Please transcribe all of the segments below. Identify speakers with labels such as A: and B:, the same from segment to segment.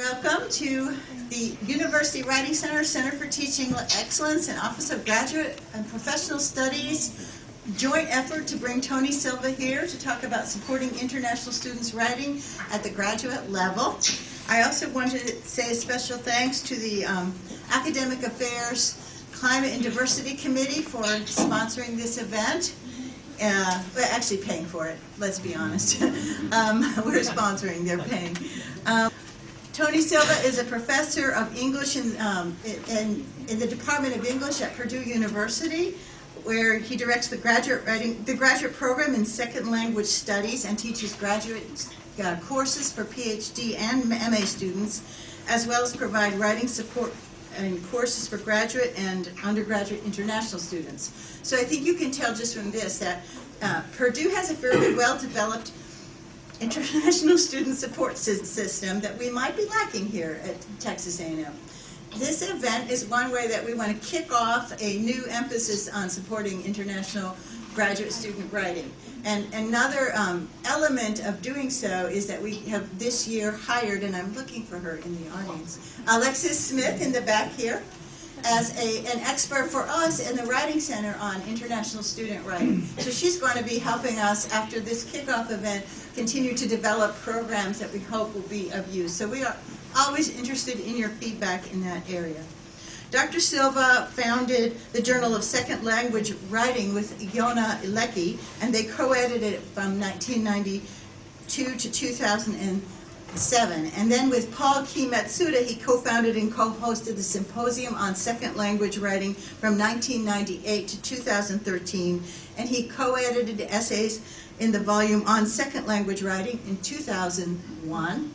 A: Welcome to the University Writing Center, Center for Teaching Excellence, and Office of Graduate and Professional Studies joint effort to bring Tony Silva here to talk about supporting international students writing at the graduate level. I also want to say a special thanks to the Academic Affairs Climate and Diversity Committee for sponsoring this event. We're actually paying for it, let's be honest. We're sponsoring, they're paying. Tony Silva is a professor of English in the Department of English at Purdue University, where he directs the graduate program in second language studies and teaches graduate courses for PhD and MA students, as well as provide writing support and courses for graduate and undergraduate international students. So I think you can tell just from this that Purdue has a fairly well-developed international student support system that we might be lacking here at Texas A&M. This event is one way that we want to kick off a new emphasis on supporting international graduate student writing. And another element of doing so is that we have this year hired, and I'm looking for her in the audience, Alexis Smith in the back here, as an expert for us in the Writing Center on international student writing. So she's going to be helping us after this kickoff event continue to develop programs that we hope will be of use. So we are always interested in your feedback in that area. Dr. Silva founded the Journal of Second Language Writing with Yona Ilecki, and they co-edited it from 1992 to 2007. And then with Paul Key Matsuda, he co-founded and co-hosted the Symposium on Second Language Writing from 1998 to 2013, and he co-edited essays in the volume on second language writing in 2001.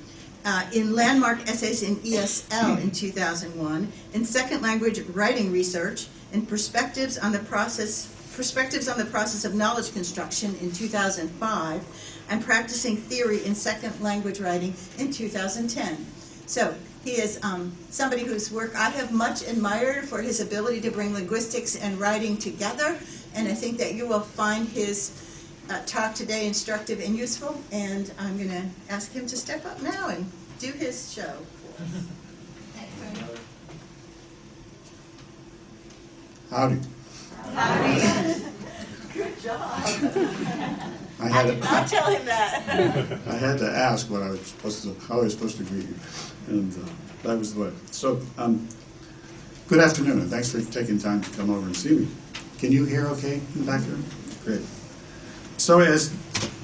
A: In Landmark Essays in ESL in 2001, in Second Language Writing Research, and Perspectives on the Process of Knowledge Construction in 2005, and Practicing Theory in Second Language Writing in 2010. So he is somebody whose work I have much admired for his ability to bring linguistics and writing together, and I think that you will find his talk today instructive and useful, and I'm going to ask him to step up now and do his show for us.
B: Howdy.
A: Howdy. Good job. I did not tell him that.
B: I had to ask what I was how I was supposed to greet you, and that was the way. So, good afternoon, and thanks for taking time to come over and see me. Can you hear okay in the back there? Great. So as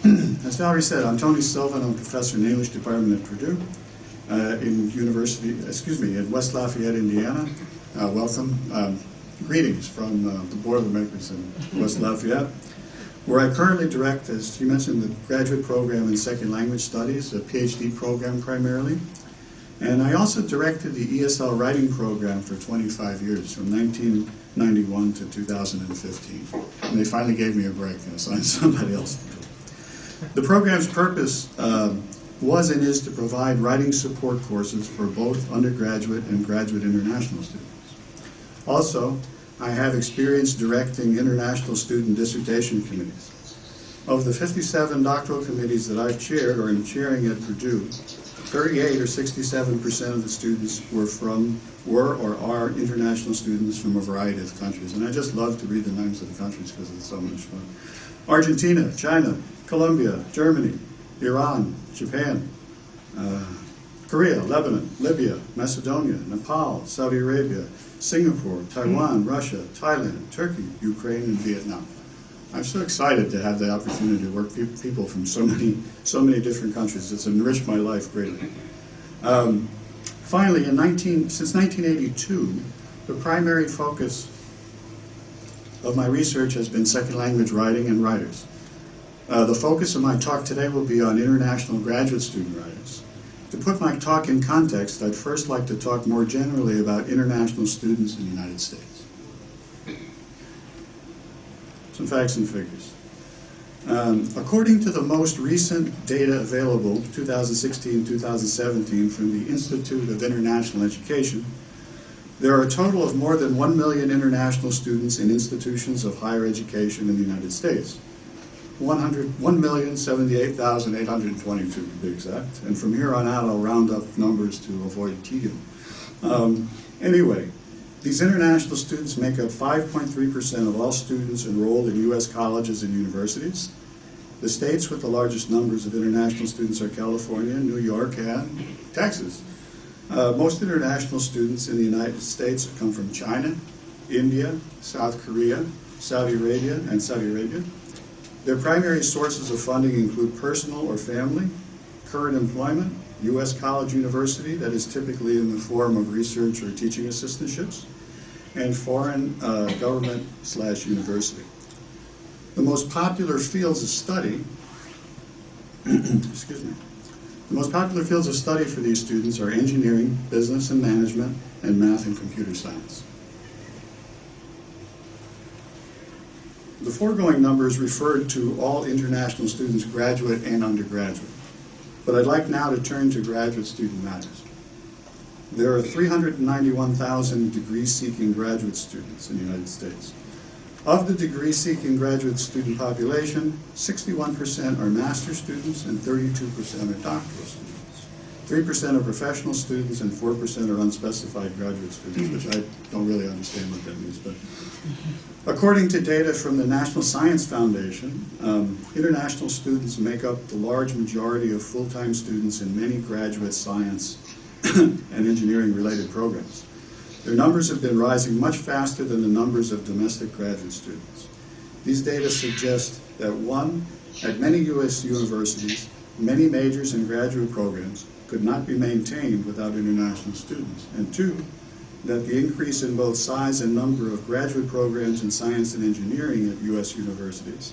B: Valerie said, I'm Tony Silva, and I'm a professor in the English department at Purdue in West Lafayette, Indiana. Welcome. Greetings from the Boilermakers in West Lafayette, where I currently direct, as you mentioned, the graduate program in second language studies, a PhD program primarily. And I also directed the ESL writing program for 25 years, from 1991 to 2015. And they finally gave me a break and assigned somebody else to do it. The program's purpose was and is to provide writing support courses for both undergraduate and graduate international students. Also, I have experience directing international student dissertation committees. Of the 57 doctoral committees that I've chaired or am chairing at Purdue, 38 or 67% of the students were or are international students from a variety of countries. And I just love to read the names of the countries because it's so much fun. Argentina, China, Colombia, Germany, Iran, Japan, Korea, Lebanon, Libya, Macedonia, Nepal, Saudi Arabia, Singapore, Taiwan, Russia, Thailand, Turkey, Ukraine, and Vietnam. I'm so excited to have the opportunity to work with people from so many different countries. It's enriched my life greatly. Finally, since 1982, the primary focus of my research has been second language writing and writers. The focus of my talk today will be on international graduate student writers. To put my talk in context, I'd first like to talk more generally about international students in the United States. Some facts and figures. According to the most recent data available, 2016-2017, from the Institute of International Education, there are a total of more than 1 million international students in institutions of higher education in the United States. 1,078,822 to be exact. And from here on out, I'll round up numbers to avoid tedium. Anyway, these international students make up 5.3% of all students enrolled in U.S. colleges and universities. The states with the largest numbers of international students are California, New York, and Texas. Most international students in the United States come from China, India, South Korea, Saudi Arabia, and Saudi Arabia. Their primary sources of funding include personal or family, current employment, U.S. college university, that is typically in the form of research or teaching assistantships, and foreign government/university. The most popular fields of study, excuse me, the most popular fields of study for these students are engineering, business and management, and math and computer science. The foregoing numbers referred to all international students, graduate and undergraduate. But I'd like now to turn to graduate student matters. There are 391,000 degree-seeking graduate students in the United States. Of the degree-seeking graduate student population, 61% are master's students and 32% are doctoral students. 3% are professional students and 4% are unspecified graduate students, which I don't really understand what that means. But according to data from the National Science Foundation, international students make up the large majority of full-time students in many graduate science and engineering-related programs. Their numbers have been rising much faster than the numbers of domestic graduate students. These data suggest that one, at many U.S. universities, many majors and graduate programs could not be maintained without international students, and two, that the increase in both size and number of graduate programs in science and engineering at U.S. universities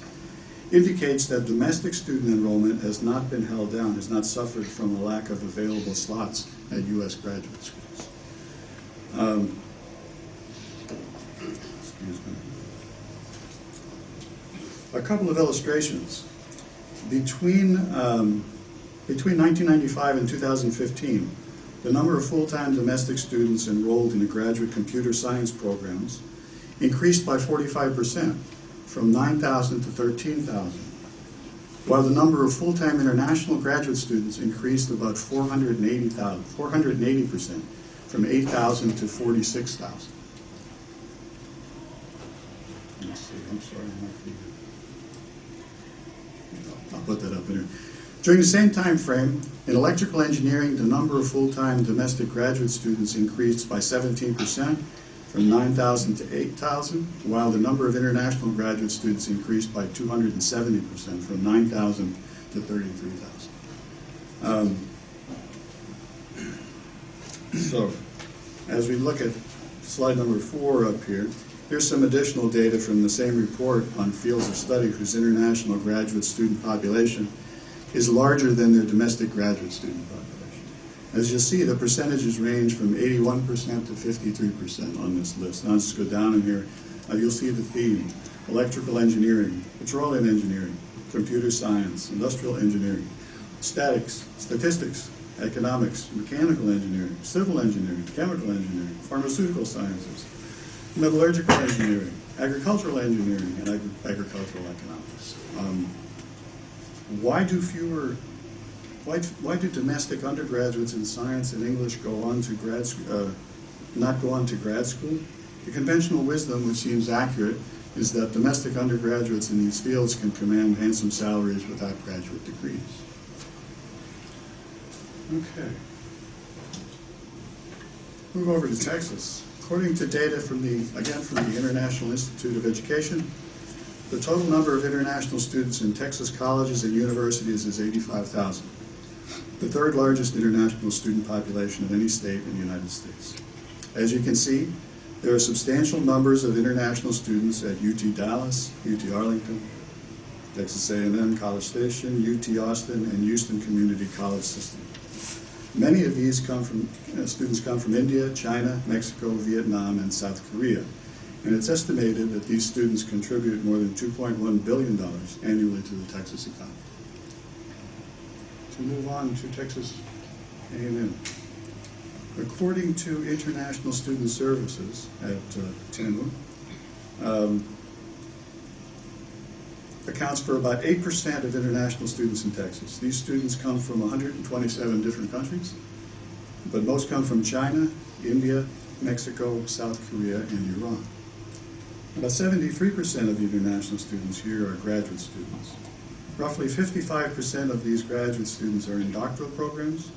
B: indicates that domestic student enrollment has not been held down, has not suffered from a lack of available slots at U.S. graduate schools. Excuse me. A couple of illustrations. Between 1995 and 2015, the number of full-time domestic students enrolled in the graduate computer science programs increased by 45%, from 9,000 to 13,000, while the number of full-time international graduate students increased about 480%, from 8,000 to 46,000. Let's see, I'm sorry, I'll put that up in here. During the same time frame, in electrical engineering, the number of full-time domestic graduate students increased by 17%, from 9,000 to 8,000, while the number of international graduate students increased by 270%, from 9,000 to 33,000. So, as we look at slide number 4 up here, here's some additional data from the same report on fields of study whose international graduate student population is larger than their domestic graduate student population. As you'll see, the percentages range from 81% to 53% on this list. Now, let's go down in here. You'll see the theme: electrical engineering, petroleum engineering, computer science, industrial engineering, statistics, economics, mechanical engineering, civil engineering, chemical engineering, pharmaceutical sciences, metallurgical engineering, agricultural engineering, and agricultural economics. Why do domestic undergraduates in science and English not go on to grad school? The conventional wisdom, which seems accurate, is that domestic undergraduates in these fields can command handsome salaries without graduate degrees. Okay. Move over to Texas. According to data from the International Institute of Education, the total number of international students in Texas colleges and universities is 85,000, the third largest international student population of any state in the United States. As you can see, there are substantial numbers of international students at UT Dallas, UT Arlington, Texas A&M, College Station, UT Austin, and Houston Community College System. Many of these students come from India, China, Mexico, Vietnam, and South Korea. And it's estimated that these students contribute more than $2.1 billion annually to the Texas economy. To move on to Texas A&M. According to International Student Services at TAMU, accounts for about 8% of international students in Texas. These students come from 127 different countries, but most come from China, India, Mexico, South Korea, and Iran. About 73% of the international students here are graduate students. Roughly 55% of these graduate students are in doctoral programs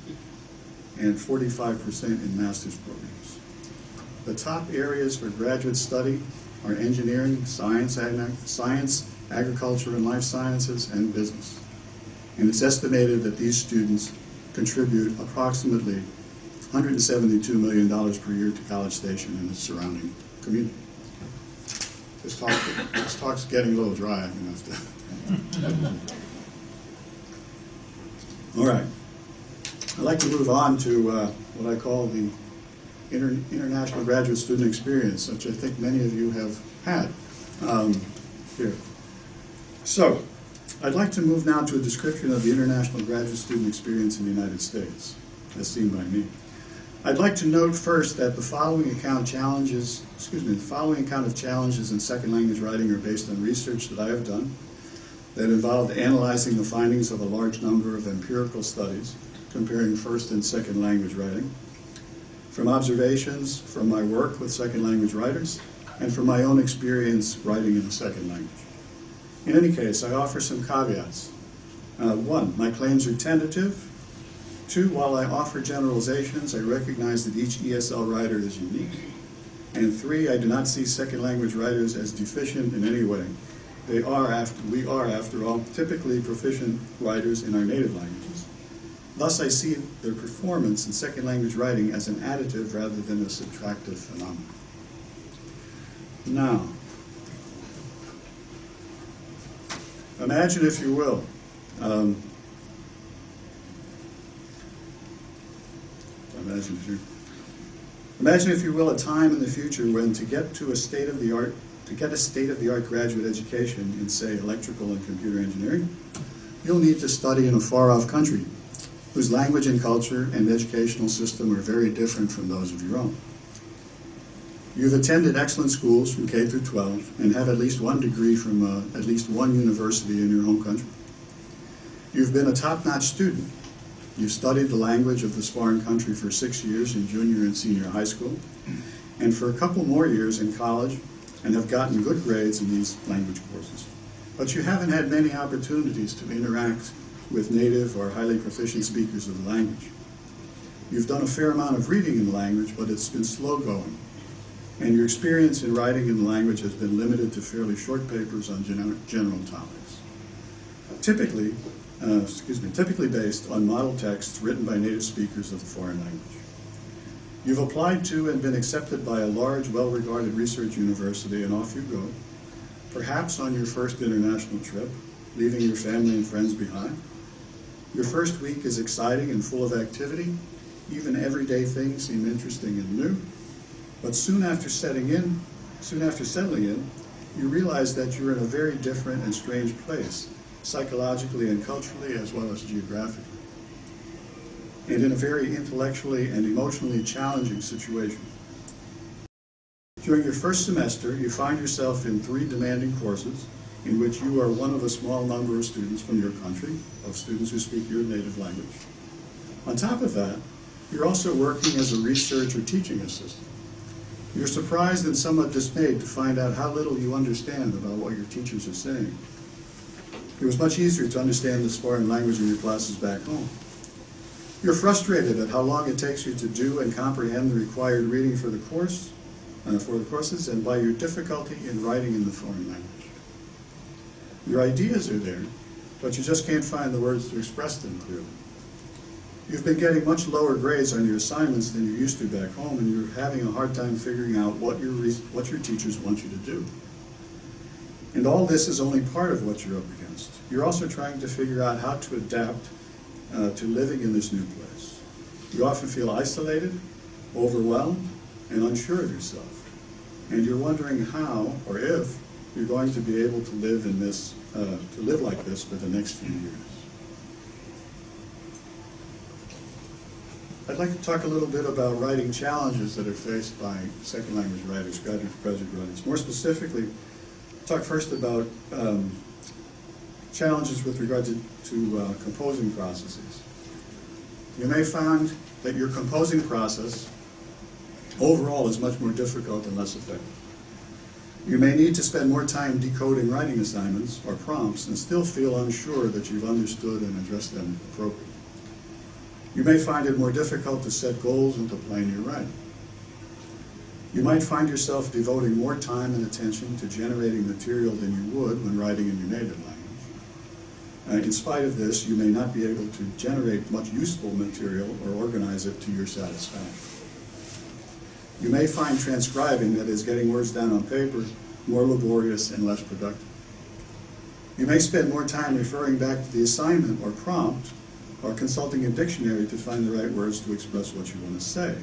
B: and 45% in master's programs. The top areas for graduate study are engineering, science, agriculture and life sciences, and business. And it's estimated that these students contribute approximately $172 million per year to College Station and its surrounding community. This talk's getting a little dry, I'm going to have to. All right. I'd like to move on to what I call the international graduate student experience, which I think many of you have had here. So, I'd like to move now to a description of the international graduate student experience in the United States, as seen by me. I'd like to note first that the following account of challenges in second language writing are based on research that I have done that involved analyzing the findings of a large number of empirical studies comparing first and second language writing, from observations from my work with second language writers, and from my own experience writing in a second language. In any case, I offer some caveats. 1, my claims are tentative. 2, while I offer generalizations, I recognize that each ESL writer is unique. And 3, I do not see second language writers as deficient in any way. We are, after all, typically proficient writers in our native languages. Thus, I see their performance in second language writing as an additive rather than a subtractive phenomenon. Now, imagine, if you will, imagine, if you will, a time in the future when to get a state-of-the-art graduate education in, say, electrical and computer engineering, you'll need to study in a far-off country whose language and culture and educational system are very different from those of your own. You've attended excellent schools from K through 12 and have at least one degree from at least one university in your home country. You've been a top-notch student. You've studied the language of this foreign country for 6 years in junior and senior high school, and for a couple more years in college, and have gotten good grades in these language courses. But you haven't had many opportunities to interact with native or highly proficient speakers of the language. You've done a fair amount of reading in the language, but it's been slow going. And your experience in writing in the language has been limited to fairly short papers on general topics. Typically based on model texts written by native speakers of the foreign language. You've applied to and been accepted by a large, well-regarded research university, and off you go, perhaps on your first international trip, leaving your family and friends behind. Your first week is exciting and full of activity. Even everyday things seem interesting and new. But soon after settling in, you realize that you're in a very different and strange place, psychologically and culturally, as well as geographically, and in a very intellectually and emotionally challenging situation. During your first semester, you find yourself in 3 demanding courses in which you are one of a small number of students from your country, of students who speak your native language. On top of that, you're also working as a research or teaching assistant. You're surprised and somewhat dismayed to find out how little you understand about what your teachers are saying. It was much easier to understand this foreign language in your classes back home. You're frustrated at how long it takes you to do and comprehend the required reading for the courses, and by your difficulty in writing in the foreign language. Your ideas are there, but you just can't find the words to express them clearly. You've been getting much lower grades on your assignments than you used to back home, and you're having a hard time figuring out what your teachers want you to do. And all this is only part of what you're up against. You're also trying to figure out how to adapt to living in this new place. You often feel isolated, overwhelmed, and unsure of yourself. And you're wondering how, or if, you're going to be able to live like this for the next few years. I'd like to talk a little bit about writing challenges that are faced by second language writers, graduate writers. More specifically, talk first about challenges with regard to composing processes. You may find that your composing process overall is much more difficult and less effective. You may need to spend more time decoding writing assignments or prompts and still feel unsure that you've understood and addressed them appropriately. You may find it more difficult to set goals and to plan your writing. You might find yourself devoting more time and attention to generating material than you would when writing in your native language. In spite of this, you may not be able to generate much useful material or organize it to your satisfaction. You may find transcribing, that is, getting words down on paper, more laborious and less productive. You may spend more time referring back to the assignment or prompt or consulting a dictionary to find the right words to express what you want to say.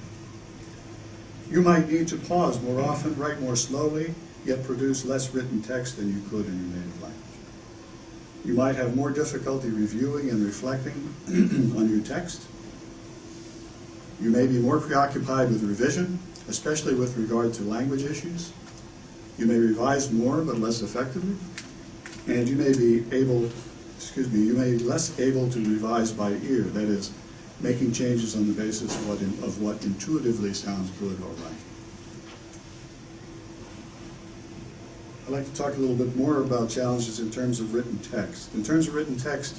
B: You might need to pause more often, write more slowly, yet produce less written text than you could in your native language. You might have more difficulty reviewing and reflecting on your text. You may be more preoccupied with revision, especially with regard to language issues. You may revise more but less effectively, and you may be less able to revise by ear, that is, making changes on the basis of what intuitively sounds good or right. I'd like to talk a little bit more about challenges in terms of written text. In terms of written text,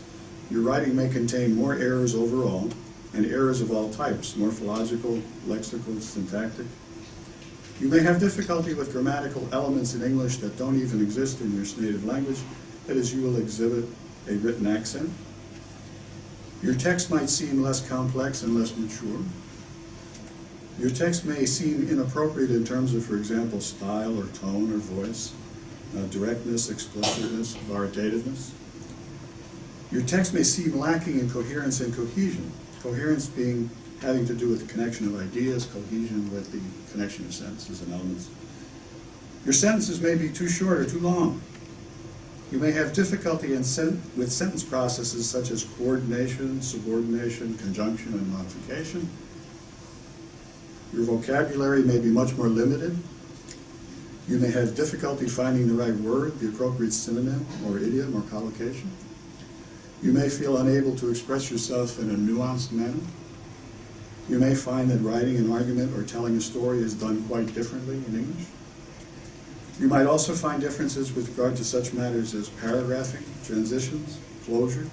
B: your writing may contain more errors overall, and errors of all types, morphological, lexical, syntactic. You may have difficulty with grammatical elements in English that don't even exist in your native language, that is, you will exhibit a written accent. Your text might seem less complex and less mature. Your text may seem inappropriate in terms of, for example, style or tone or voice, directness, explicitness, auditativeness. Your text may seem lacking in coherence and cohesion. Coherence having to do with the connection of ideas, cohesion with the connection of sentences and elements. Your sentences may be too short or too long. You may have difficulty with sentence processes such as coordination, subordination, conjunction, and modification. Your vocabulary may be much more limited. You may have difficulty finding the right word, the appropriate synonym or idiom or collocation. You may feel unable to express yourself in a nuanced manner. You may find that writing an argument or telling a story is done quite differently in English. You might also find differences with regard to such matters as paragraphing, transitions, closure,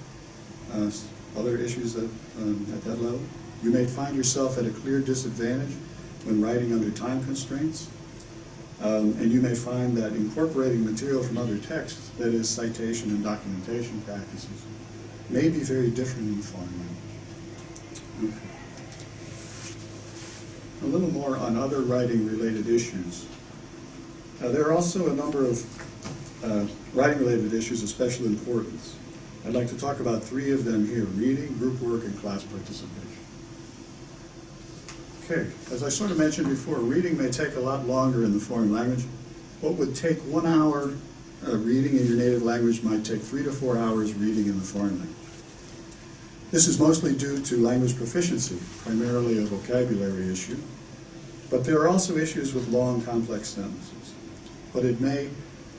B: other issues at that level. You may find yourself at a clear disadvantage when writing under time constraints. And you may find that incorporating material from other texts, that is, citation and documentation practices, may be very different in the foreign language. Okay. A little more on other writing-related issues. There are also a number of writing-related issues of special importance. I'd like to talk about 3 of them here: reading, group work, and class participation. Okay, as I sort of mentioned before, reading may take a lot longer in the foreign language. What would take 1 hour reading in your native language might take 3 to 4 hours reading in the foreign language. This is mostly due to language proficiency, primarily a vocabulary issue, but there are also issues with long, complex sentences. But it may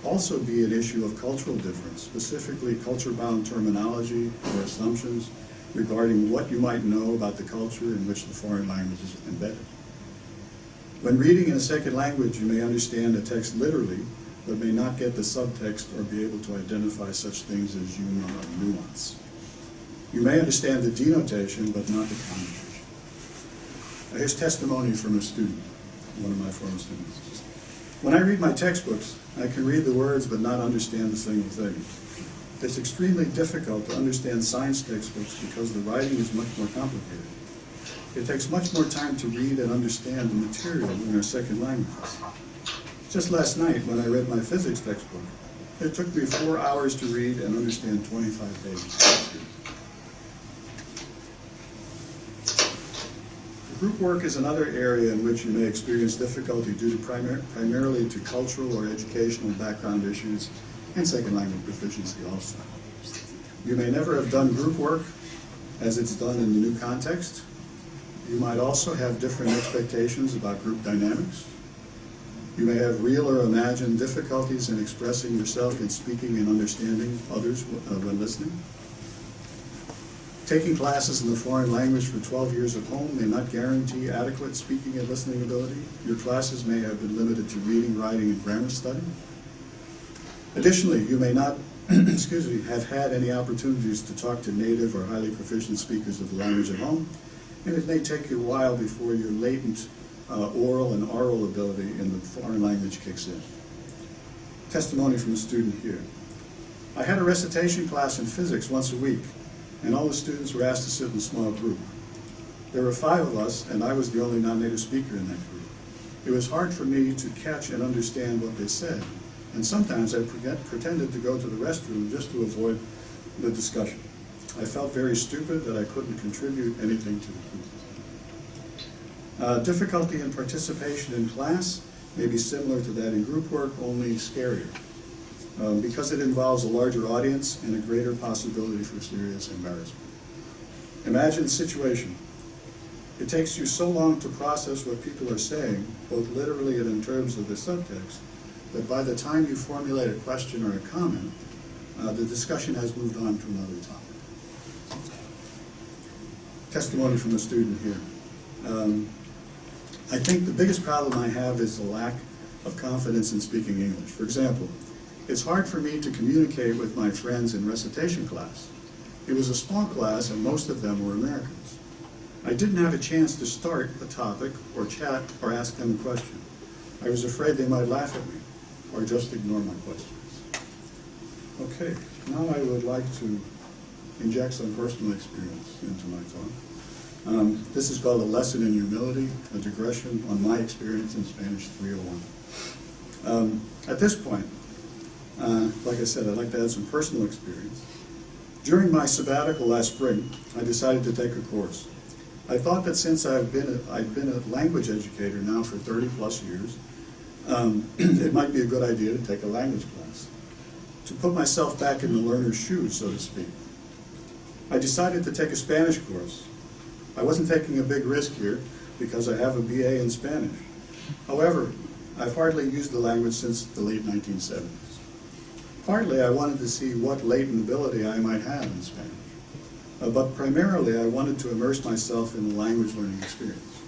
B: also be an issue of cultural difference, specifically culture-bound terminology or assumptions regarding what you might know about the culture in which the foreign language is embedded. When reading in a second language, you may understand a text literally, but may not get the subtext or be able to identify such things as humor or nuance. You may understand the denotation, but not the connotation. Here's testimony from a student, one of my former students. When I read my textbooks, I can read the words but not understand a single thing. It's extremely difficult to understand science textbooks because the writing is much more complicated. It takes much more time to read and understand the material in our second languages. Just last night, when I read my physics textbook, it took me 4 hours to read and understand 25 pages. Group work is another area in which you may experience difficulty due to primarily to cultural or educational background issues and second language proficiency also. You may never have done group work as it's done in the new context. You might also have different expectations about group dynamics. You may have real or imagined difficulties in expressing yourself in speaking and understanding others when listening. Taking classes in the foreign language for 12 years at home may not guarantee adequate speaking and listening ability. Your classes may have been limited to reading, writing, and grammar study. Additionally, you may not have had any opportunities to talk to native or highly proficient speakers of the language at home, and it may take you a while before your latent oral and oral ability in the foreign language kicks in. Testimony from a student here. I had a recitation class in physics once a week, and all the students were asked to sit in a small group. There were 5 of us, and I was the only non-native speaker in that group. It was hard for me to catch and understand what they said, and sometimes I pretended to go to the restroom just to avoid the discussion. I felt very stupid that I couldn't contribute anything to the group. Difficulty in participation in class may be similar to that in group work, only scarier, because it involves a larger audience and a greater possibility for serious embarrassment. Imagine the situation. It takes you so long to process what people are saying, both literally and in terms of the subtext, that by the time you formulate a question or a comment, the discussion has moved on to another topic. Testimony from a student here. I think the biggest problem I have is the lack of confidence in speaking English. For example, it's hard for me to communicate with my friends in recitation class. It was a small class and most of them were Americans. I didn't have a chance to start a topic or chat or ask them a question. I was afraid they might laugh at me or just ignore my questions. Okay, now I would like to inject some personal experience into my talk. This is called A Lesson in Humility, a digression on my experience in Spanish 301. At this point, like I said, I'd like to add some personal experience. During my sabbatical last spring, I decided to take a course. I thought that since I'd been a language educator now for 30 plus years, it might be a good idea to take a language class, to put myself back in the learner's shoes, so to speak. I decided to take a Spanish course. I wasn't taking a big risk here because I have a BA in Spanish. However, I've hardly used the language since the late 1970s. Partly, I wanted to see what latent ability I might have in Spanish. But primarily, I wanted to immerse myself in the language learning experience.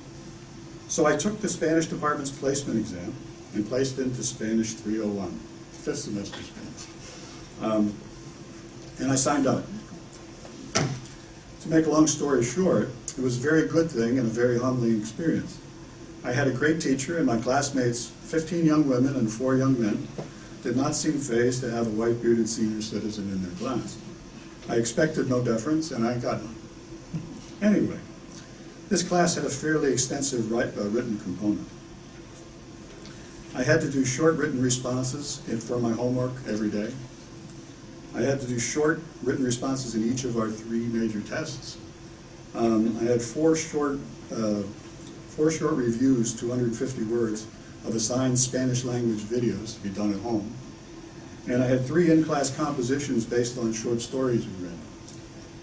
B: So I took the Spanish department's placement exam and placed into Spanish 301, 5th semester Spanish. And I signed up. To make a long story short, it was a very good thing and a very humbling experience. I had a great teacher, and my classmates, 15 young women and 4 young men, did not seem fazed to have a white-bearded senior citizen in their class. I expected no deference, and I got none. Anyway, this class had a fairly extensive written component. I had to do short written responses for my homework every day. I had to do short written responses in each of our 3 major tests. I had 4 short reviews, 250 words, of assigned Spanish language videos to be done at home. And I had 3 in-class compositions based on short stories we read.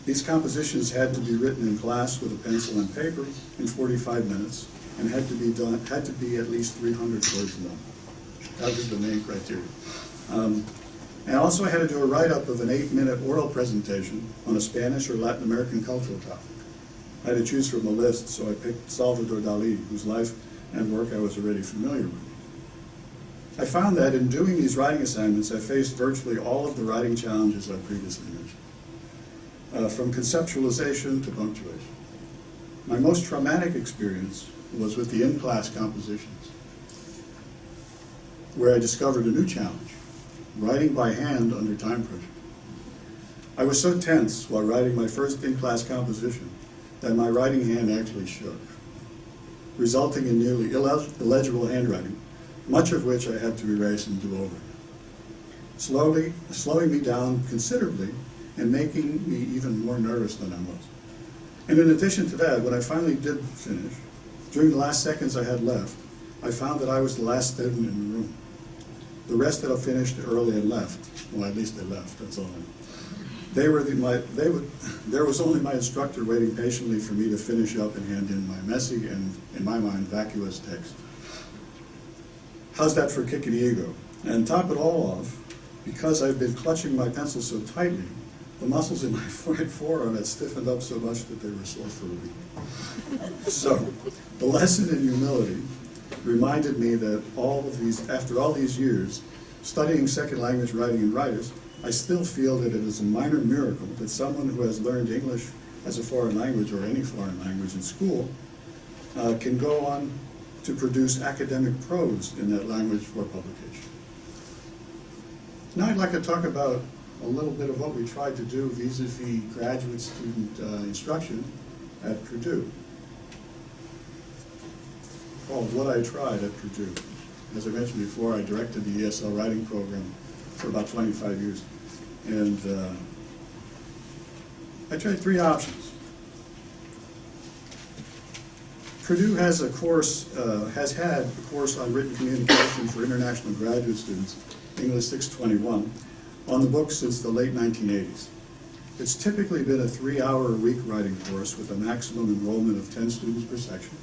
B: These compositions had to be written in class with a pencil and paper in 45 minutes and had to be at least 300 words long. That was the main criteria. And also I had to do a write-up of an 8-minute oral presentation on a Spanish or Latin American cultural topic. I had to choose from a list, so I picked Salvador Dali, whose life and work I was already familiar with. I found that in doing these writing assignments, I faced virtually all of the writing challenges I previously mentioned, from conceptualization to punctuation. My most traumatic experience was with the in-class compositions, where I discovered a new challenge: writing by hand under time pressure. I was so tense while writing my first in-class composition that my writing hand actually shook, resulting in nearly illegible handwriting, much of which I had to erase and do over again, slowing me down considerably and making me even more nervous than I was. And in addition to that, when I finally did finish, during the last seconds I had left, I found that I was the last student in the room. The rest had finished early and left. Well, at least they left, that's all I know. There was only my instructor waiting patiently for me to finish up and hand in my messy and, in my mind, vacuous text. How's that for kicking the ego? And top it all off, because I've been clutching my pencil so tightly, the muscles in my right forearm had stiffened up so much that they were sore for a week. So, the lesson in humility reminded me that after all these years, studying second language writing and writers, I still feel that it is a minor miracle that someone who has learned English as a foreign language or any foreign language in school can go on to produce academic prose in that language for publication. Now I'd like to talk about a little bit of what we tried to do vis-a-vis graduate student instruction at Purdue, called What I Tried at Purdue. As I mentioned before, I directed the ESL writing program for about 25 years. And I tried 3 options. Purdue has had a course on written communication for international graduate students, English 621, on the books since the late 1980s. It's typically been a 3-hour-a-week writing course with a maximum enrollment of 10 students per section,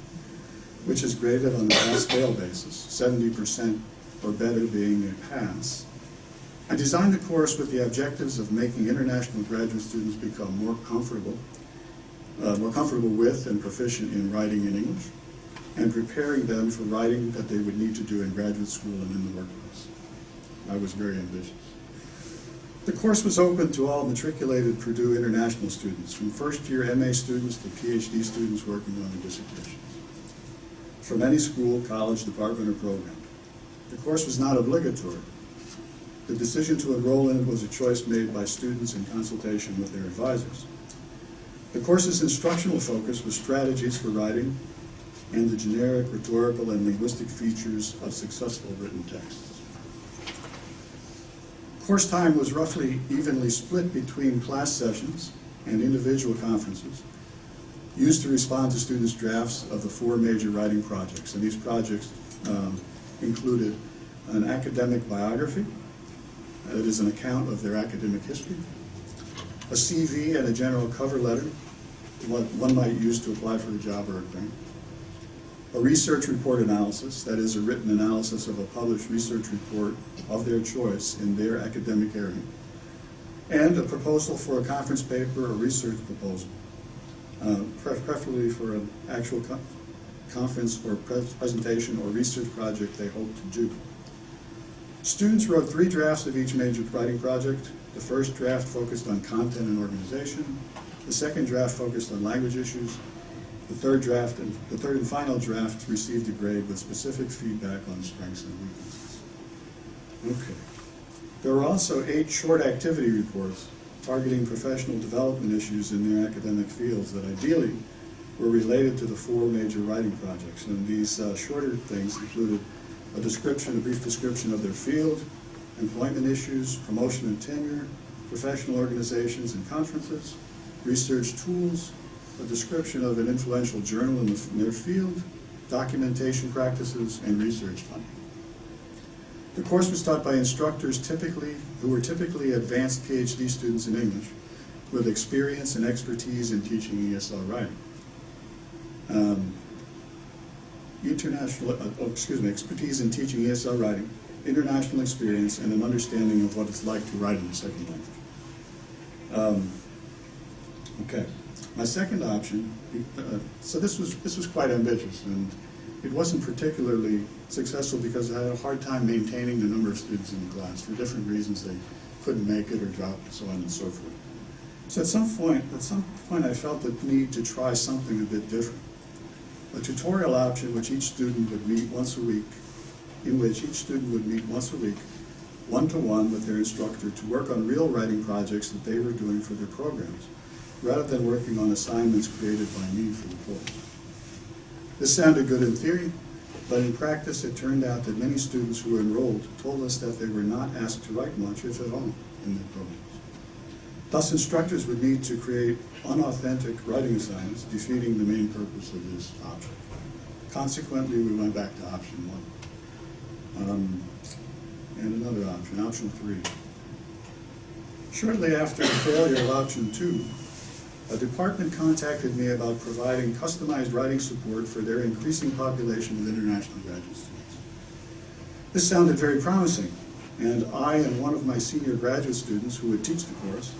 B: which is graded on a pass-fail basis, 70% or better being a pass. I designed the course with the objectives of making international graduate students become more comfortable with and proficient in writing in English, and preparing them for writing that they would need to do in graduate school and in the workplace. I was very ambitious. The course was open to all matriculated Purdue international students, from first-year MA students to PhD students working on their dissertations, from any school, college, department, or program. The course was not obligatory. The decision to enroll in it was a choice made by students in consultation with their advisors. The course's instructional focus was strategies for writing and the generic, rhetorical, and linguistic features of successful written texts. Course time was roughly evenly split between class sessions and individual conferences, used to respond to students' drafts of the 4 major writing projects. And these projects included an academic biography, that is an account of their academic history, a CV and a general cover letter, what one might use to apply for a job or a grant, a research report analysis, that is a written analysis of a published research report of their choice in their academic area, and a proposal for a conference paper or research proposal, preferably for an actual conference or presentation or research project they hope to do. Students wrote 3 drafts of each major writing project. The first draft focused on content and organization. The second draft focused on language issues. The third and final draft received a grade with specific feedback on strengths and weaknesses. Okay. There were also 8 short activity reports targeting professional development issues in their academic fields that ideally were related to the 4 major writing projects. And these shorter things included a brief description of their field, employment issues, promotion and tenure, professional organizations and conferences, research tools, a description of an influential journal in their field, documentation practices, and research funding. The course was taught by instructors who were typically advanced PhD students in English with experience and expertise in teaching ESL writing. Expertise in teaching ESL writing, international experience, and an understanding of what it's like to write in a second language. Okay, my second option. So this was quite ambitious, and it wasn't particularly successful because I had a hard time maintaining the number of students in the class for different reasons. They couldn't make it or dropped, and so on and so forth. So at some point, I felt the need to try something a bit different. A tutorial option in which each student would meet once a week, one-to-one with their instructor to work on real writing projects that they were doing for their programs, rather than working on assignments created by me for the course. This sounded good in theory, but in practice it turned out that many students who were enrolled told us that they were not asked to write much, if at all, in their programs. Thus, instructors would need to create unauthentic writing assignments, defeating the main purpose of this option. Consequently, we went back to option 1. And another option, option 3. Shortly after the failure of option 2, a department contacted me about providing customized writing support for their increasing population of international graduate students. This sounded very promising, and I and one of my senior graduate students who would teach the course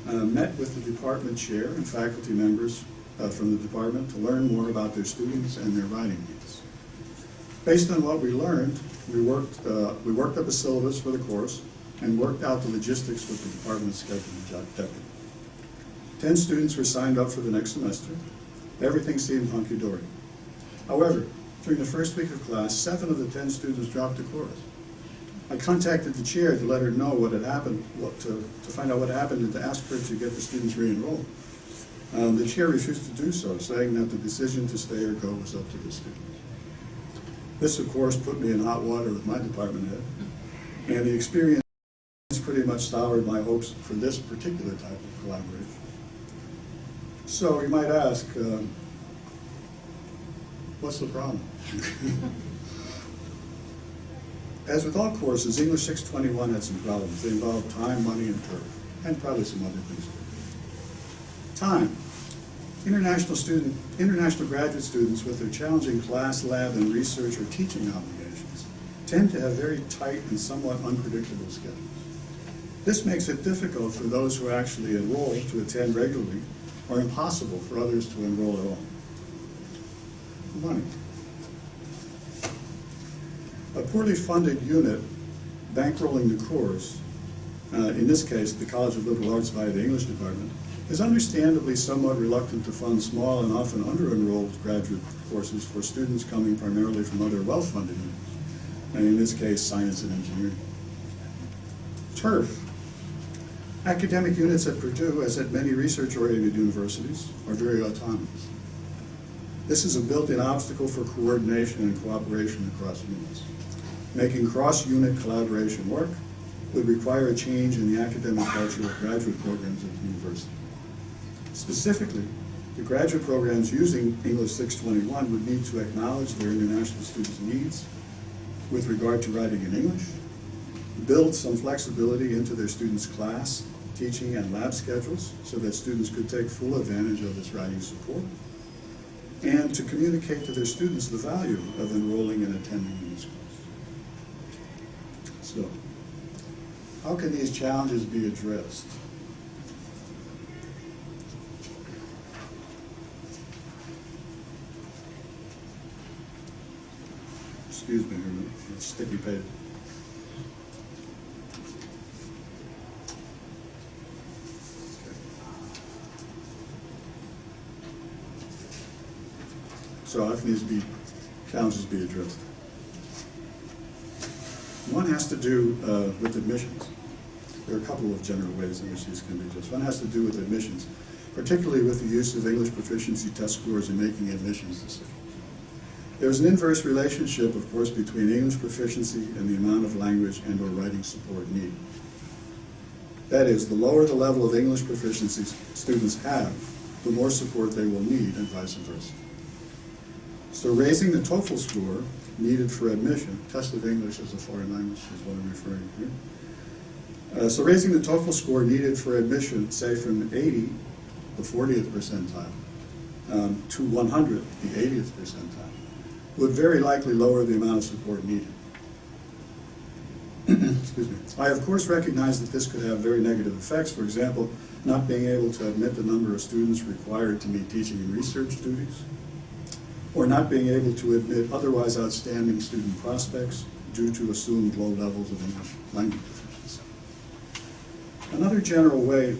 B: met with the department chair and faculty members from the department to learn more about their students and their writing needs. Based on what we learned, we worked up a syllabus for the course and worked out the logistics with the department's scheduling deputy. 10 students were signed up for the next semester. Everything seemed hunky-dory. However, during the first week of class, 7 of the 10 students dropped the course. I contacted the chair to let her know what had happened, to find out what happened and to ask her to get the students re-enrolled. The chair refused to do so, saying that the decision to stay or go was up to the students. This, of course, put me in hot water with my department head, and the experience pretty much soured my hopes for this particular type of collaboration. So you might ask, what's the problem? As with all courses, English 621 had some problems. They involved time, money, and turf, and probably some other things too. Time. International graduate students with their challenging class, lab, and research or teaching obligations tend to have very tight and somewhat unpredictable schedules. This makes it difficult for those who actually enroll to attend regularly, or impossible for others to enroll at all. Money. A poorly funded unit bankrolling the course, in this case the College of Liberal Arts via the English department, is understandably somewhat reluctant to fund small and often under-enrolled graduate courses for students coming primarily from other well-funded units, and in this case science and engineering. Turf. Academic units at Purdue, as at many research-oriented universities, are very autonomous. This is a built-in obstacle for coordination and cooperation across units. Making cross-unit collaboration work would require a change in the academic culture of graduate programs at the university. Specifically, the graduate programs using English 621 would need to acknowledge their international students' needs with regard to writing in English, build some flexibility into their students' class, teaching, and lab schedules so that students could take full advantage of this writing support, and to communicate to their students the value of enrolling and attending in this course. So, how can these challenges be addressed? Excuse me, it's sticky paper. So how can these challenges be addressed? One has to do with admissions. There are a couple of general ways in which these can be addressed. One has to do with admissions, particularly with the use of English proficiency test scores in making admissions decisions. There's an inverse relationship, of course, between English proficiency and the amount of language and or writing support needed. That is, the lower the level of English proficiency students have, the more support they will need, and vice versa. So raising the TOEFL score needed for admission, test of English as a foreign language is what I'm referring to here. So raising the TOEFL score needed for admission, say from 80, the 40th percentile, to 100, the 80th percentile, would very likely lower the amount of support needed. Excuse me. I, of course, recognize that this could have very negative effects. For example, not being able to admit the number of students required to meet teaching and research duties, or not being able to admit otherwise outstanding student prospects due to assumed low levels of English language proficiency. Another general way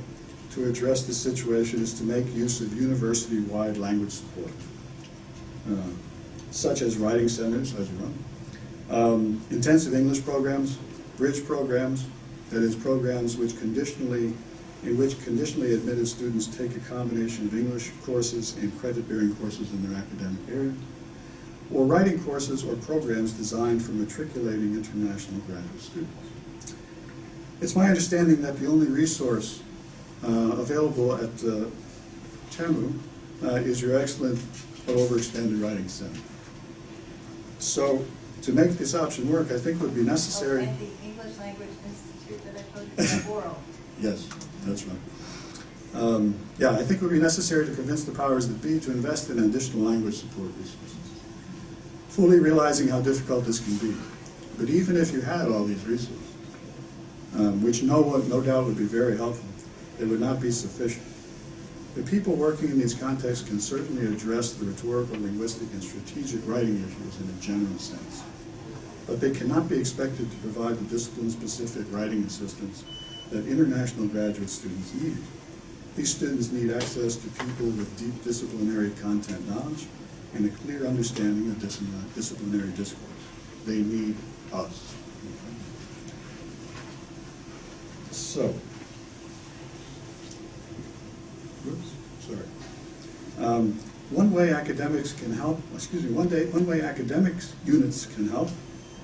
B: to address this situation is to make use of university-wide language support, such as writing centers, as you run, intensive English programs, bridge programs, that is, programs which in which conditionally admitted students take a combination of English courses and credit-bearing courses in their academic area, or writing courses or programs designed for matriculating international graduate students. It's my understanding that the only resource available at TAMU is your excellent but overextended writing center. So to make this option work, I think would be necessary.
C: And the English Language Institute that I told you about, oral.
B: Yes, that's right. Yeah, I think it would be necessary to convince the powers that be to invest in additional language support resources, fully realizing how difficult this can be. But even if you had all these resources, which no doubt would be very helpful, it would not be sufficient. The people working in these contexts can certainly address the rhetorical, linguistic, and strategic writing issues in a general sense. But they cannot be expected to provide the discipline-specific writing assistance that international graduate students need. These students need access to people with deep disciplinary content knowledge and a clear understanding of disciplinary discourse. They need us. So, one way academics can help, one way academics units can help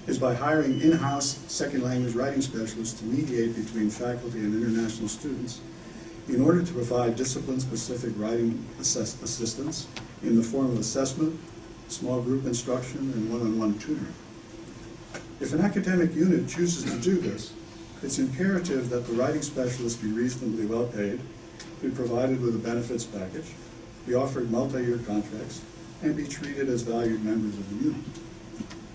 B: is by hiring in-house second language writing specialists to mediate between faculty and international students in order to provide discipline-specific writing assistance in the form of assessment, small group instruction, and one-on-one tutoring. If an academic unit chooses to do this, it's imperative that the writing specialist be reasonably well paid, be provided with a benefits package, be offered multi-year contracts, and be treated as valued members of the unit.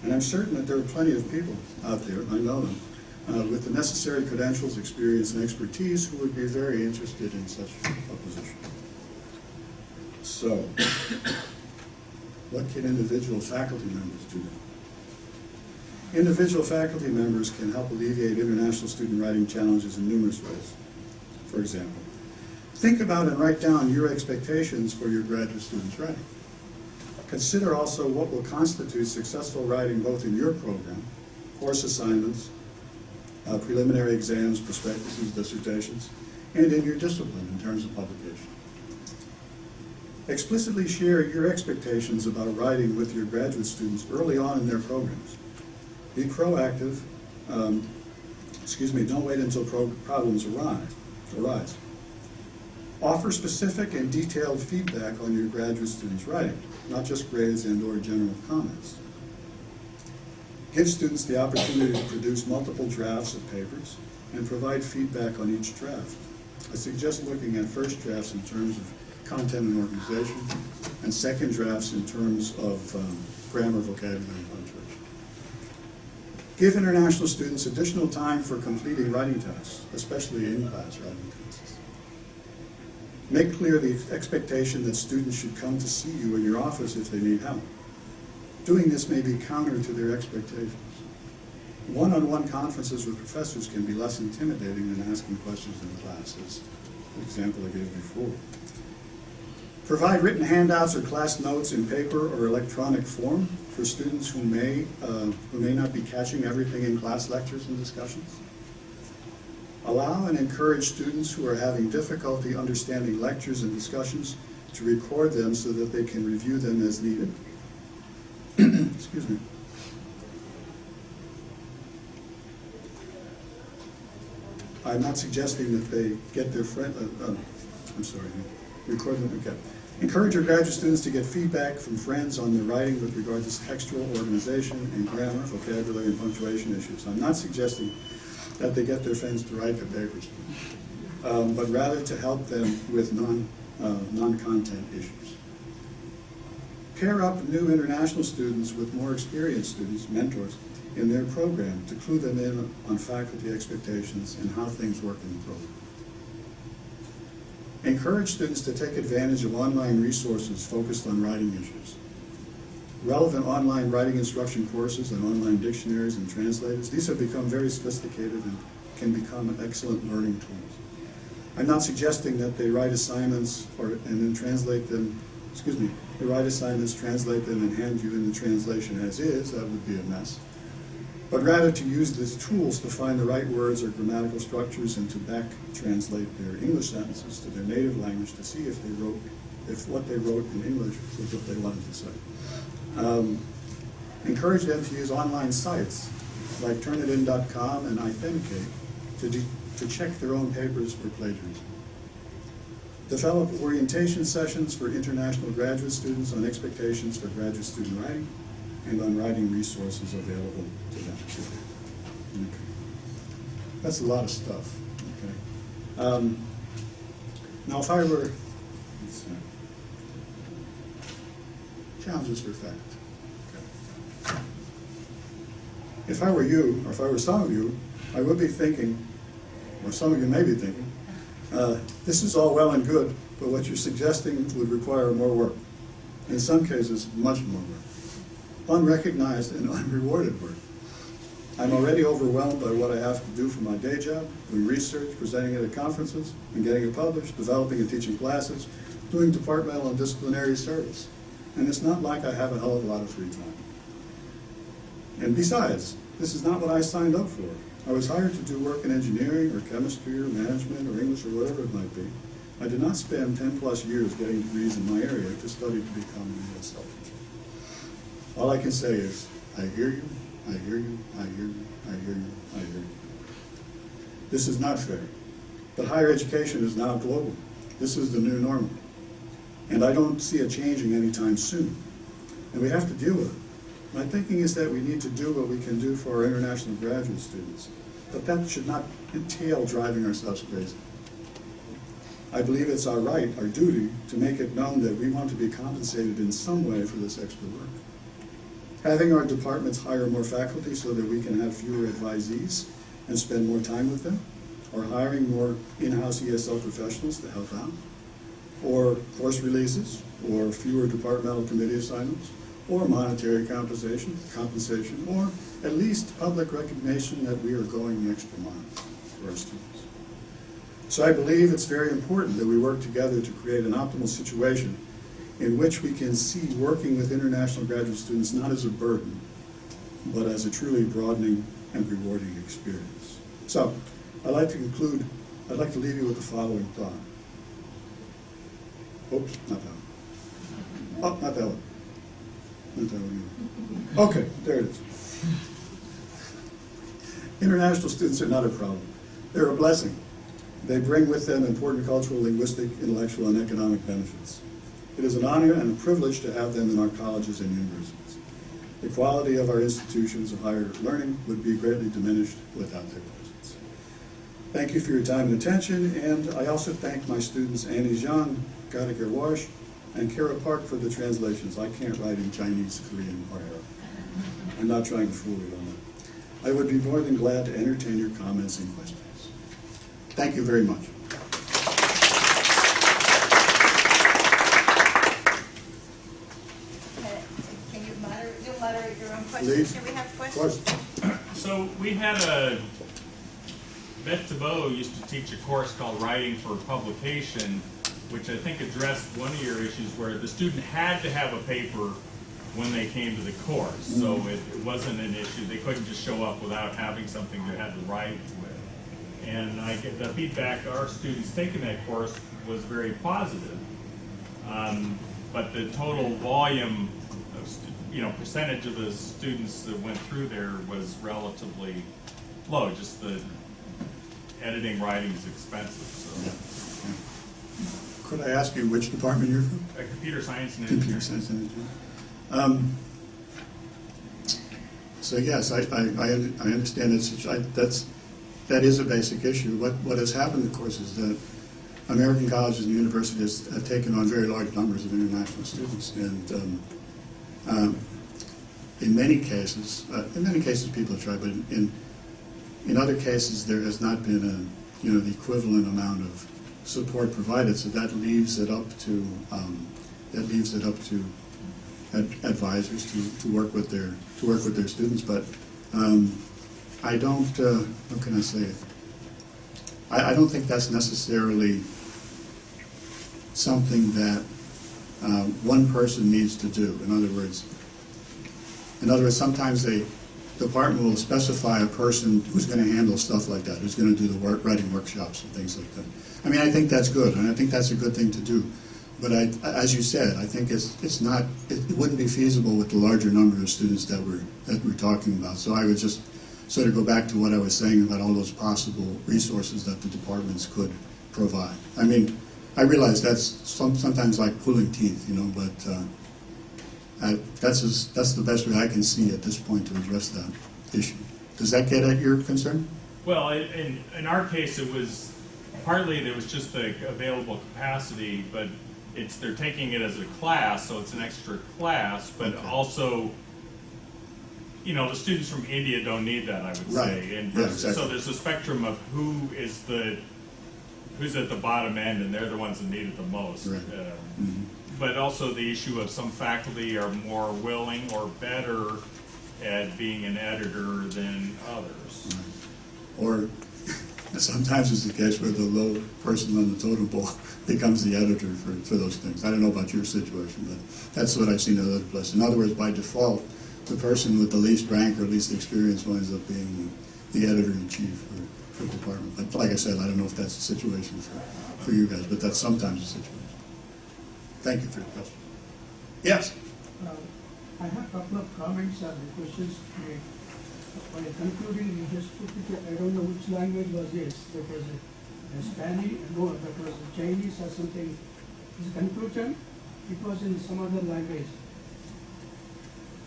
B: And I'm certain that there are plenty of people out there, I know them, with the necessary credentials, experience, and expertise who would be very interested in such a position. So, what can individual faculty members do? Individual faculty members can help alleviate international student writing challenges in numerous ways. For example, think about and write down your expectations for your graduate students' writing. Consider also what will constitute successful writing both in your program, course assignments, preliminary exams, prospectuses, dissertations, and in your discipline in terms of publication. Explicitly share your expectations about writing with your graduate students early on in their programs. Be proactive, don't wait until problems arise. Offer specific and detailed feedback on your graduate students' writing, not just grades and/or general comments. Give students the opportunity to produce multiple drafts of papers and provide feedback on each draft. I suggest looking at first drafts in terms of content and organization, and second drafts in terms of grammar, vocabulary, and punctuation. Give international students additional time for completing writing tasks, especially in-class writing tasks. Make clear the expectation that students should come to see you in your office if they need help. Doing this may be counter to their expectations. One-on-one conferences with professors can be less intimidating than asking questions in class, as the example I gave before. Provide written handouts or class notes in paper or electronic form for students who may not be catching everything in class lectures and discussions. Allow and encourage students who are having difficulty understanding lectures and discussions to record them so that they can review them as needed. Excuse me. I'm not suggesting that they get their record them, okay. Encourage your graduate students to get feedback from friends on their writing with regard to textual organization and grammar, vocabulary, and punctuation issues. I'm not suggesting that they get their friends to write their papers, but rather to help them with non-content issues. Pair up new international students with more experienced students, mentors, in their program to clue them in on faculty expectations and how things work in the program. Encourage students to take advantage of online resources focused on writing issues. Relevant online writing instruction courses and online dictionaries and translators, these have become very sophisticated and can become excellent learning tools. I'm not suggesting that they write assignments and then translate them, they write assignments, translate them, and hand you in the translation as is. That would be a mess. But rather to use these tools to find the right words or grammatical structures and to back translate their English sentences to their native language to see if what they wrote in English was what they wanted to say. Encourage them to use online sites like Turnitin.com and Authenticate to check their own papers for plagiarism. Develop orientation sessions for international graduate students on expectations for graduate student writing and on writing resources available to them. Okay. That's a lot of stuff. Okay. Now, if I were, challenges for fact. Okay. if I were you, or if I were some of you, I would be thinking, or some of you may be thinking, this is all well and good, but what you're suggesting would require more work. In some cases, much more work. Unrecognized and unrewarded work. I'm already overwhelmed by what I have to do for my day job, doing research, presenting it at conferences, and getting it published, developing and teaching classes, doing departmental and disciplinary service. And it's not like I have a hell of a lot of free time. And besides, this is not what I signed up for. I was hired to do work in engineering or chemistry or management or English or whatever it might be. I did not spend 10 plus years getting degrees in my area to study to become an ESL teacher. All I can say is, I hear you, I hear you, I hear you, I hear you, I hear you. This is not fair. But higher education is now global. This is the new normal. And I don't see it changing anytime soon. And we have to deal with it. My thinking is that we need to do what we can do for our international graduate students. But that should not entail driving ourselves crazy. I believe it's our right, our duty, to make it known that we want to be compensated in some way for this extra work. Having our departments hire more faculty so that we can have fewer advisees and spend more time with them, or hiring more in-house ESL professionals to help out, or course releases, or fewer departmental committee assignments, or monetary compensation, or at least public recognition that we are going the extra mile for our students. So I believe it's very important that we work together to create an optimal situation in which we can see working with international graduate students not as a burden, but as a truly broadening and rewarding experience. So, I'd like to conclude, I'd like to leave you with the following thought. Oops, not that one. Oh, not that one. Not that one either. Okay, there it is. International students are not a problem. They're a blessing. They bring with them important cultural, linguistic, intellectual, and economic benefits. It is an honor and a privilege to have them in our colleges and universities. The quality of our institutions of higher learning would be greatly diminished without their presence. Thank you for your time and attention, and I also thank my students Annie Zhang, Gadiger Wash, and Kara Park for the translations. I can't write in Chinese, Korean, or Arabic. I'm not trying to fool you on that. I would be more than glad to entertain your comments and questions. Thank you very much.
A: Can you moderate your own questions?
B: Please.
A: Can we have
B: Of
A: questions?
B: course.
D: So we had Beth Thibault used to teach a course called Writing for Publication, which I think addressed one of your issues where the student had to have a paper when they came to the course. So it wasn't an issue. They couldn't just show up without having something they had to write with. And I get the feedback our students taking that course was very positive. But the total volume of, percentage of the students that went through there was relatively low. Just the editing, writing is expensive. So.
B: Could I ask you which department you're from?
D: Computer science and
B: Computer
D: engineering.
B: science and engineering. So yes, I understand it. That is a basic issue. What has happened, of course, is that American colleges and universities have taken on very large numbers of international students, and in many cases people have tried, but in other cases there has not been the equivalent amount of support provided. So that leaves it up to advisors to work with their students, but. I don't, how can I say it? I don't think that's necessarily something that one person needs to do. In other words, sometimes a department will specify a person who's going to handle stuff like that, who's going to do the writing workshops and things like that. I mean, I think that's good, and I think that's a good thing to do. But as you said, I think it wouldn't be feasible with the larger number of students that we're talking about. So I would just sort of go back to what I was saying about all those possible resources that the departments could provide. I mean, I realize that's sometimes like pulling teeth, but that's the best way I can see at this point to address that issue. Does that get at your concern?
D: Well, in our case, it was partly there was just the available capacity, but they're taking it as a class, so it's an extra class, but
B: Okay.
D: also the students from India don't need that, I would
B: Right.
D: say. And
B: Yeah, exactly.
D: so there's a spectrum of who's at the bottom end, and they're the ones that need it the most.
B: Right.
D: But also the issue of some faculty are more willing or better at being an editor than others.
B: Or sometimes it's the case where the low person on the totem pole becomes the editor for those things. I don't know about your situation, but that's what I've seen in other places. In other words, by default, the person with the least rank or least experience winds up being the editor-in-chief for the department. But like I said, I don't know if that's the situation for you guys, but that's sometimes the situation. Thank you for your question. Yes?
E: I have a couple of comments and questions to make. While concluding, you just put it, I don't know which language was this. That was a Spanish, no, that was a Chinese or something. This conclusion, it was in some other language.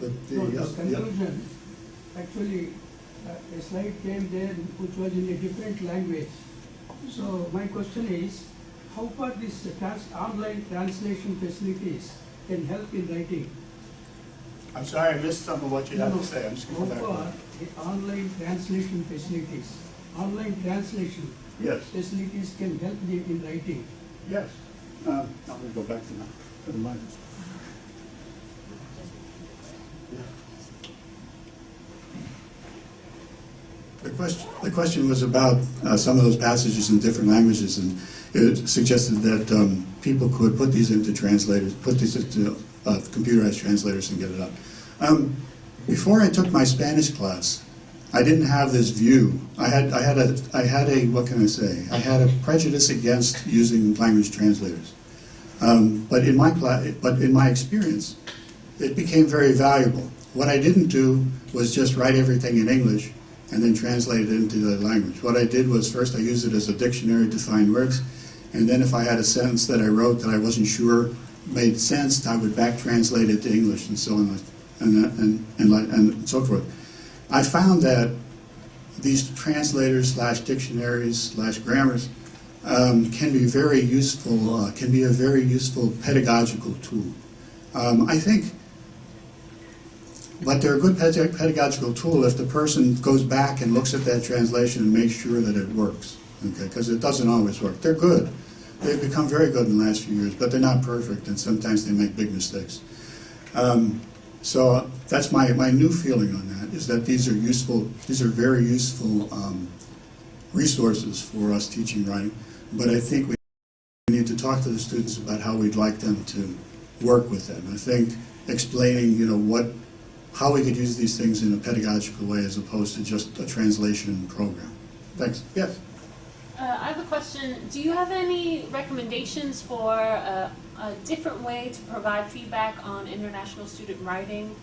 B: But
E: No, this conclusion, actually, a slide came there which was in a different language. So my question is, how far this online translation facilities can help in writing?
B: I'm sorry, I missed some of what you had to say. I'm just
E: How
B: going back.
E: far the online translation facilities, online translation
B: Yes,
E: facilities can help them in writing?
B: yes. I'm going to go back to the mic. The question was about some of those passages in different languages, and it suggested that people could put these into translators, put these into computerized translators and get it up. Before I took my Spanish class, I didn't have this view. I had a what can I say? I had a prejudice against using language translators. But in my experience, it became very valuable. What I didn't do was just write everything in English and then translate it into the language. What I did was first I used it as a dictionary to find words, and then if I had a sentence that I wrote that I wasn't sure made sense, I would back translate it to English and so on and so forth. I found that these translators / dictionaries / grammars can be very useful. Can be a very useful pedagogical tool. I think. But they're a good pedagogical tool if the person goes back and looks at that translation and makes sure that it works, okay? Because it doesn't always work. They're good. They've become very good in the last few years, but they're not perfect, and sometimes they make big mistakes. So that's my new feeling on that, is that these are useful, these are very useful resources for us teaching writing, but I think we need to talk to the students about how we'd like them to work with them. I think explaining, how we could use these things in a pedagogical way as opposed to just a translation program. Thanks. Yes?
F: I have a question. Do you have any recommendations for a different way to provide feedback on international student writing?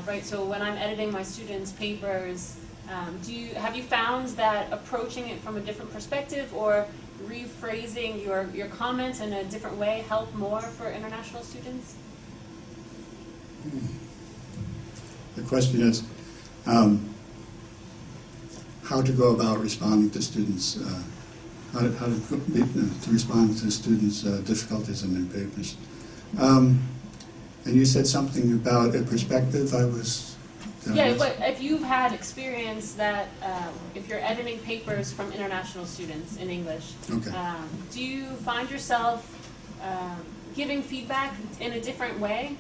F: Right, so when I'm editing my students' papers, have you found that approaching it from a different perspective or rephrasing your comments in a different way help more for international students?
B: The question is how to go about responding to students, how to respond to students' difficulties in their papers. And you said something about a perspective.
F: But if you've had experience that if you're editing papers from international students in English,
B: Okay.
F: Do you find yourself giving feedback in a different way?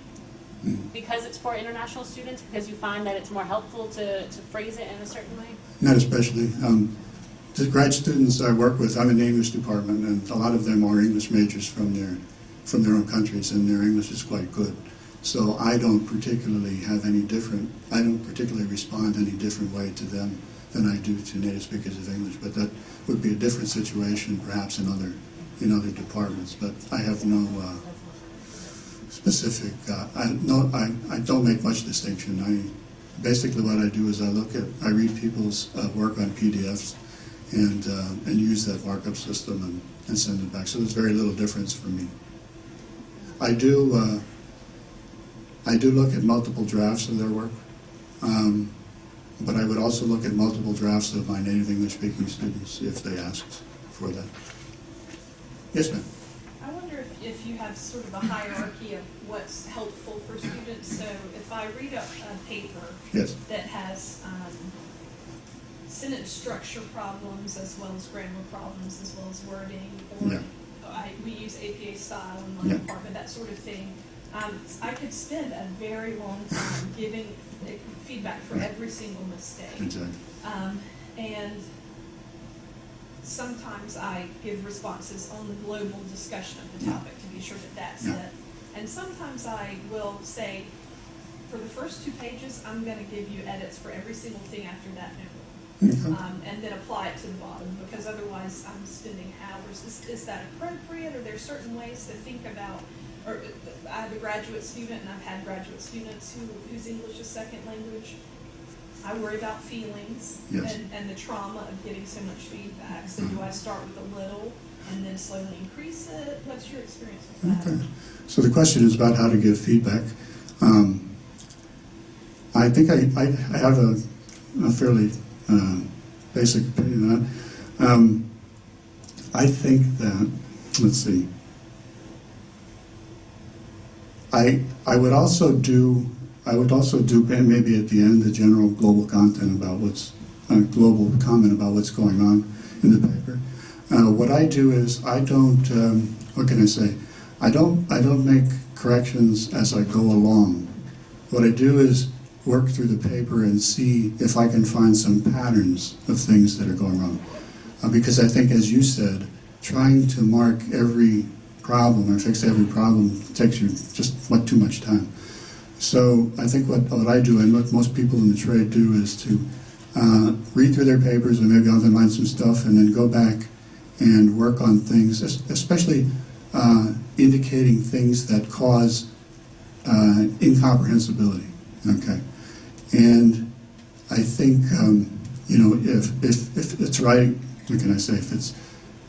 F: Because it's for international students, because you find that it's more helpful to phrase it in a certain way?
B: Not especially. The grad students I work with, I'm in the English department, and a lot of them are English majors from their own countries, and their English is quite good. So I don't particularly respond any different way to them than I do to native speakers of English. But that would be a different situation, perhaps in other departments. But I have no specific. I don't make much distinction. Basically what I do is I read people's work on PDFs and use that markup system and send it back. So there's very little difference for me. I do look at multiple drafts of their work, but I would also look at multiple drafts of my native English-speaking students if they asked for that. Yes, ma'am.
C: I wonder
G: if you have sort of a hierarchy of what's helpful for students. So if I read a paper
B: Yes.
G: that has sentence structure problems as well as grammar problems as well as wording, or
B: Yeah.
G: we use APA style in my
B: Yeah.
G: department, that sort of thing. I could spend a very long time giving feedback for every single mistake.
B: Exactly.
G: And sometimes I give responses on the global discussion of the topic to be sure that that's
B: Yeah.
G: it. And sometimes I will say, for the first 2 pages, I'm going to give you edits for every single thing after that note. And then apply it to the bottom, because otherwise I'm spending hours. Is that appropriate? Are there certain ways to think about, or I have a graduate student, and I've had graduate students whose English is second language. I worry about feelings
B: Yes.
G: and the trauma of getting so much feedback. So do I start with a little and then slowly increase it? What's your experience with that?
B: Okay. So the question is about how to give feedback. I think I have a fairly basic opinion on that. I think that, let's see, I would also do maybe at the end the general global content about global comment about what's going on in the paper. What I do is I don't, what can I say? I don't make corrections as I go along. What I do is work through the paper and see if I can find some patterns of things that are going wrong. Because I think, as you said, trying to mark every problem or fix every problem takes you just too much time. So I think what I do, and what most people in the trade do, is to read through their papers and maybe underline some stuff and then go back and work on things, especially indicating things that cause incomprehensibility. Okay, and I think if it's writing, what can I say? If it's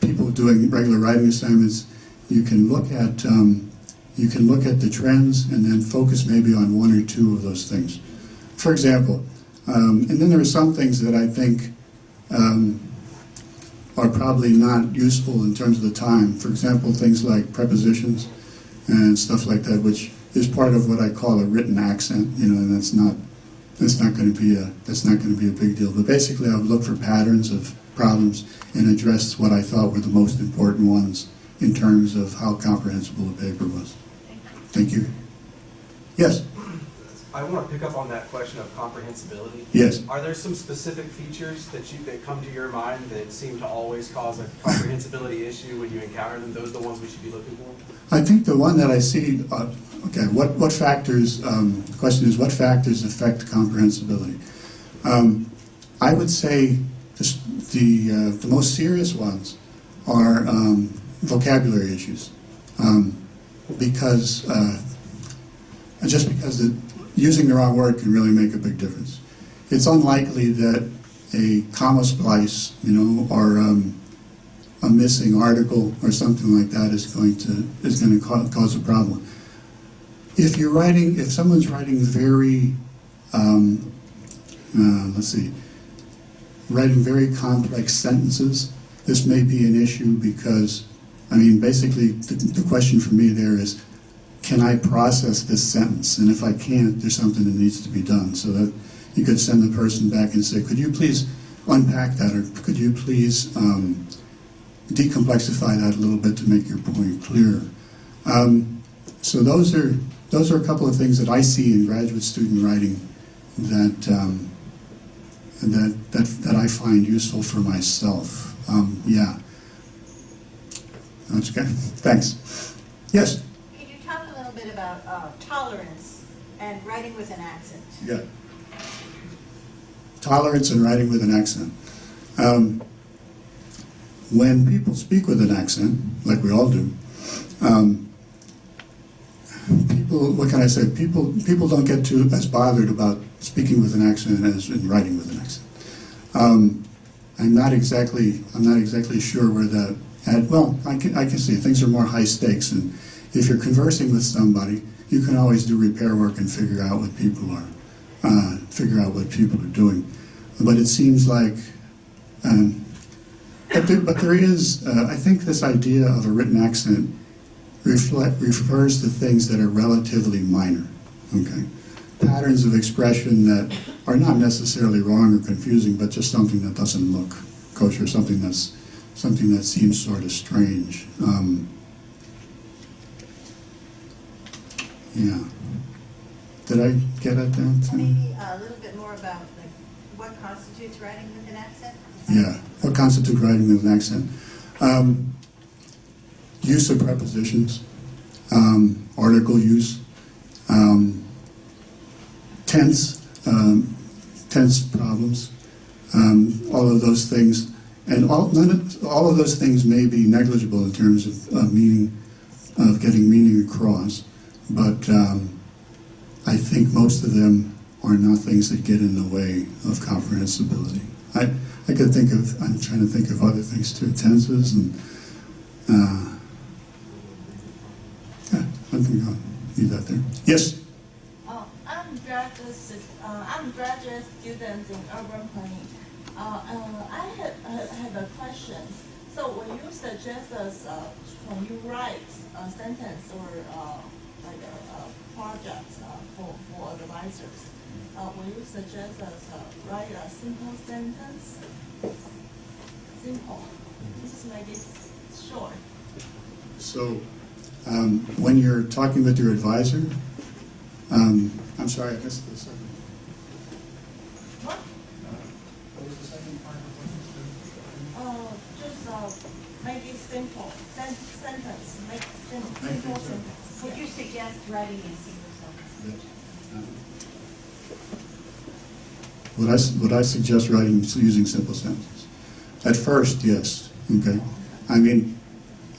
B: people doing regular writing assignments, you can look at the trends and then focus maybe on 1 or 2 of those things. For example, and then there are some things that I think are probably not useful in terms of the time. For example, things like prepositions and stuff like that, which is part of what I call a written accent. And that's not going to be a big deal. But basically, I would look for patterns of problems and address what I thought were the most important ones in terms of how comprehensible the paper was. Thank you. Yes.
H: I want to pick up on that question of comprehensibility.
B: Yes.
H: Are there some specific features that come to your mind that seem to always cause a comprehensibility issue when you encounter them? Those are the ones we should be looking for?
B: I think the one that I see, what factors, the question is, what factors affect comprehensibility? I would say the most serious ones are vocabulary issues. Because using the wrong word can really make a big difference. It's unlikely that a comma splice, or a missing article or something like that is going to cause a problem. If someone's writing very, writing very complex sentences, this may be an issue because, basically the question for me there is, can I process this sentence? And if I can't, there's something that needs to be done. So that you could send the person back and say, could you please unpack that, or could you please decomplexify that a little bit to make your point clearer? So those are a couple of things that I see in graduate student writing that I find useful for myself. Yeah. That's okay. Thanks. Yes.
A: Can you talk a little bit about tolerance and writing with an accent?
B: Yeah. Tolerance and writing with an accent. When people speak with an accent, like we all do, what can I say? People don't get too as bothered about speaking with an accent as in writing with an accent. I'm not exactly sure where that. Well, I can see things are more high stakes, and if you're conversing with somebody, you can always do repair work and figure out what people are doing. But it seems like, but there is, I think this idea of a written accent refers to things that are relatively minor, okay? Patterns of expression that are not necessarily wrong or confusing, but just something that doesn't look kosher, something that seems sort of strange. Yeah. Did I get at that?
A: Maybe a little bit more about like what constitutes writing with an accent?
B: Yeah. What constitutes writing with an accent? Use of prepositions, article use, tense problems, all of those things, and all of those things may be negligible in terms of meaning, of getting meaning across, but I think most of them are not things that get in the way of comprehensibility. I'm trying to think of other things too, tenses and. I think I'll leave that there. Yes?
I: I'm graduate student in urban planning. I have a question. So when you suggest us, when you write a sentence or like a project for advisors, will you suggest us write a simple sentence? Simple. Just make it short.
B: So, when you're talking with your advisor, I'm sorry, I missed the second.
I: What?
B: What was the second part of what you said?
I: Just make it simple. Sentence. Make it simple. Simple sentence.
C: Would you suggest writing in single sentences?
B: Would I suggest writing using simple sentences? At first, yes. Okay. I mean,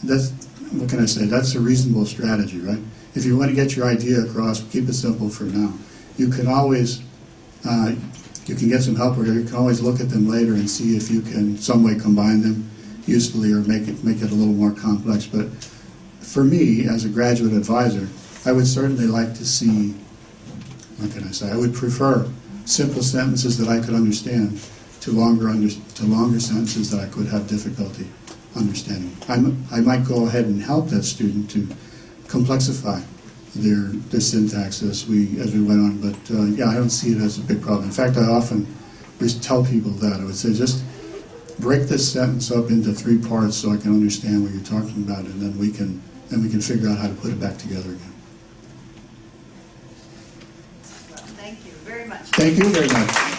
B: what can I say? That's a reasonable strategy, right? If you want to get your idea across, keep it simple for now. You can always, you can get some help, or you can always look at them later and see if you can some way combine them usefully or make it a little more complex. But for me, as a graduate advisor, I would certainly like to see, what can I say? I would prefer simple sentences that I could understand to longer sentences that I could have difficulty understanding. I might go ahead and help that student to complexify their syntax as we went on, but yeah, I don't see it as a big problem. In fact, I often just tell people that. I would say, just break this sentence up into 3 parts so I can understand what you're talking about, and then we can figure out how to put it back together again.
A: Thank you very much.
B: Thank you very much.